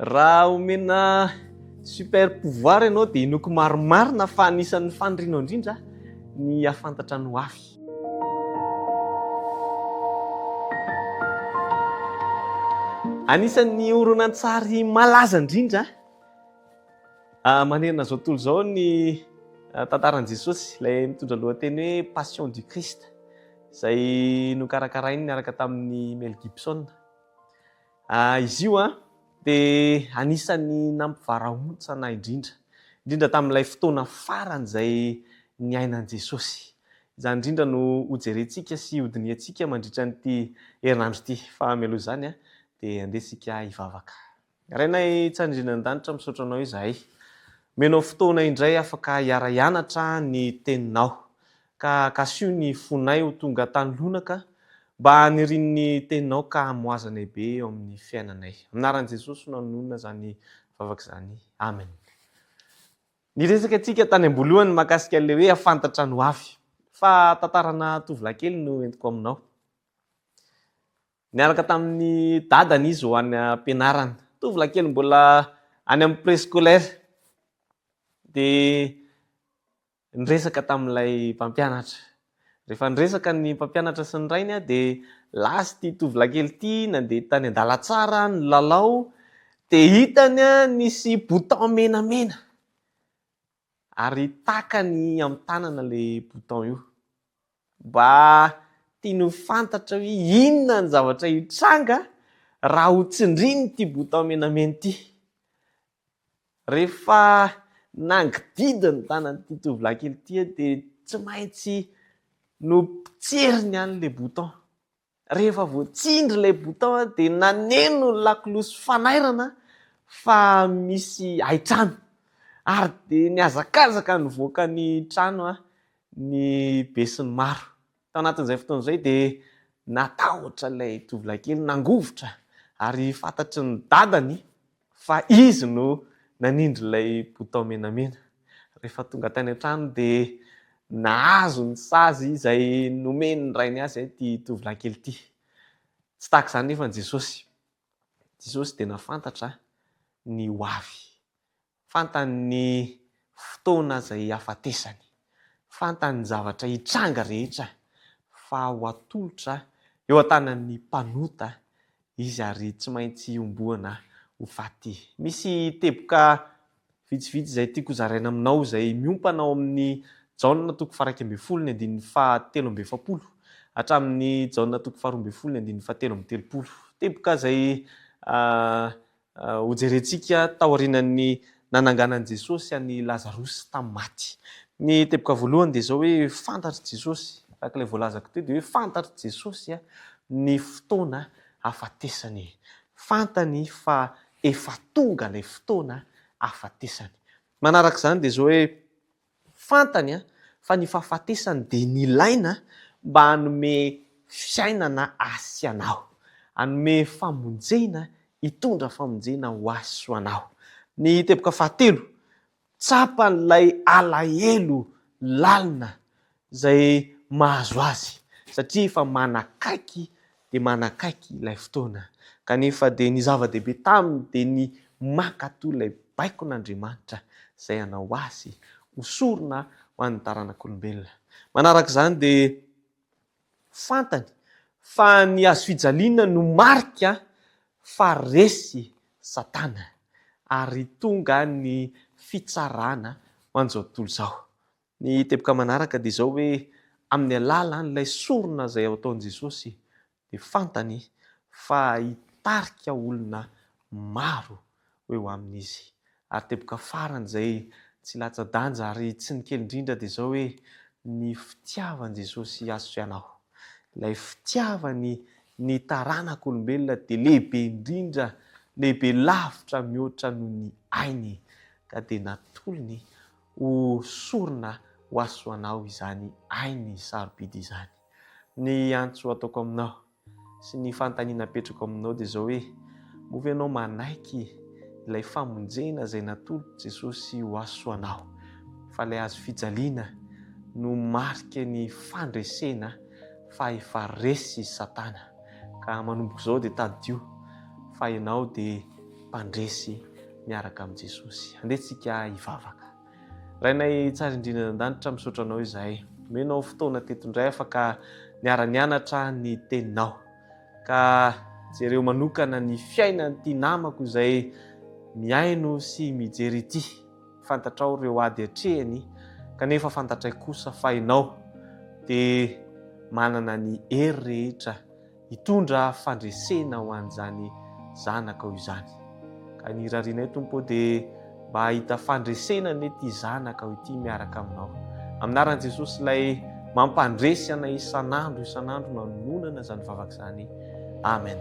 Raha omena super pouvoir ianao dia inoko maromarina fa anisan'ny fandrinao indrindra ny ahafantatra ny ho avy. Anisan'ny horonan-tsary malaza indrindra manerana izao tontolo izao ny tantaran'i Jesosy, ilay mitondra lohateny hoe Passion du Christ, izay nokarakarainy niaraka tamin'ny Mel Gibson. Izy io dia anisan'ny nampivarahontsana indrindra tamin'ilay fotoana farany izay niainan'i Jesosy. Izany indrindra no hojerentsika sy hodiniantsika mandritra n'ity herinandro ity. Fa mialoha izany dia andesika hivavaka. Rainay Tsandriana an-danitra misaotra anao izahay. Menao fotoana indray afaka hiara-hianatra ny teninao. Ka kasio ny fonay ho tonga tany lonaka mba hanirin ny teninao ka hamoazanay be eo amin'ny fiainanay. Aminaran'i Jesosy no nanonona izany vavaka izany. Amen. Niresaka antsika tany am-boalohany mahakasika an'ilay hoe hafantatra ny ho avy. Fa tantarana tovolahy kely no entiko aminao. Niaraka tamin'ny dadany izy ho any am-pianarana. Tovolahy kely mbola any amin'ny préscolaire. Dia niresaka tamin'ilay mpampianatra. Rehefa niresaka ny mpampianatra sy ny rainy dia lasy ity tovolahy kely ity nandeha tany an-dalantsara nilalao dia hitany nisy bouton menamena. Ary takany amin'ny tanana ilay bouton io. Mba tiany ho fantatra hoe inona ny zavatra hitranga raha ho tsindriny ity bouton menamena ity. Rehefa nangidida ny tanan'ity tovolahy kely ity dia tsy maintsy no potseriny an'ilay bouton. Rehefa voatsindry ilay bouton dia naneno ny lakolosy fanairana fa misy haitrano. Ary dia niazakazaka nivoaka ny trano ny be sy ny maro. Tao anatin'izay fotoana izay dia natahotra ilay tovolahy kely, nangovotra ary fantatry ny dadany fa izy no nanindry ilay bouton menamena. Rehefa tonga tany an-trano dia nahazo ny sazy izay nomeny ny rainy azy ity tovolahy kely ity. Tsy tahaka izany nefa ny Jesosy. Jesosy dia nafantatra ny ho avy. Fantany ny fotoana izay hafatesany. Fantany ny zavatra hitranga rehetra fa ho atolotra eo an-tanan'ny mpanota izy ary tsy maintsy omboana ho faty. Misy teboka vitsivitsy izay tiako zaraina aminao izay miompana ao amin'ny Jaona 2:17 hatramin'ny Jaona 2:17. Teboka izay hojerentsika taorian'ny nananganan'i Jesosy any Lazarosy tamin'ny maty. Ny teboka voalohany dia izao hoe fantatry Jesosy. Araka ilay voalazako teo dia hoe fantatry Jesosy ny fotoana hafatesany. Fantany fa efa tonga ilay fotoana hafatesany. Manaraka izany dia izao hoe fantany fa ny fahafatesany dia nilaina mba hanome fiainana asy anao. Hanome famonjena, hitondra famonjena ho azy ho anao. Ny teboka fahatelo, tsapan'ilay alahelo lalina izay mahazo azy. Satria efa manakaiky dia manakaiky ilay fotoana. Kanefa dia ny zava-dehibe taminy dia ny mankatoy ilay baikon'Andriamanitra izay hanao azy hosorona ho an'ny taranak'olombelona. Manaraka izany dia fantany fa ny hazo fijaliana no marika fa resy Satana ary tonga ny fitsarana ho an'izao tontolo izao. Ny teboka manaraka dia izao hoe amin'ny alalan'ilay sorona izay ataon'i Jesosy dia fantany fa hitarika olona maro eo amin'izy. Ary teboka farany izay tsy latsa-danja ary tsy ny kely indrindra dia izao hoe ny fitiavan'i Jesosy azo sy anao. Ilay fitiavany ny taranak'olombelona dia lehibe indrindra, lehibe lavitra mihoatra noho ny ainy. Ka dia natolony ho sorona ho azo sy anao izany ainy sarobidy izany. Ny antso ataoko aminao sy ny fanontaniana apetrako aminao dia izao hoe movy ianao manaiky ilay famonjena izay natolotra Jesosy ho azo sy anao. Fa ilay hazo fijaliana no marika ny fandresena fa efa resy Satana. Ka manomboka izao dia taddio fa ianao dia mpandresy miaraka amin'i Jesosy. Andehantsika hivavaka. Rainay tsara indrindra an-danitra misaotra anao izahay. Omenao fotoana teto indray afaka niara-nianatra ny teninao. Ka jereo manokana ny fiainan'ity namako izay miaino sy mijery ity. Fantatrao ireo ady hatrehany, kanefa fantatray kosa fa ianao dia manana ny hery rehetra hitondra fandresena ho an'izany zanakao izany. Ka ny rarianay Tompo dia mba hahita fandresena nety zanakao ity miaraka aminao. Aminaran'i Jesosy ilay mampandresy anay isan'andro manomana izany vavaka izany. Amen.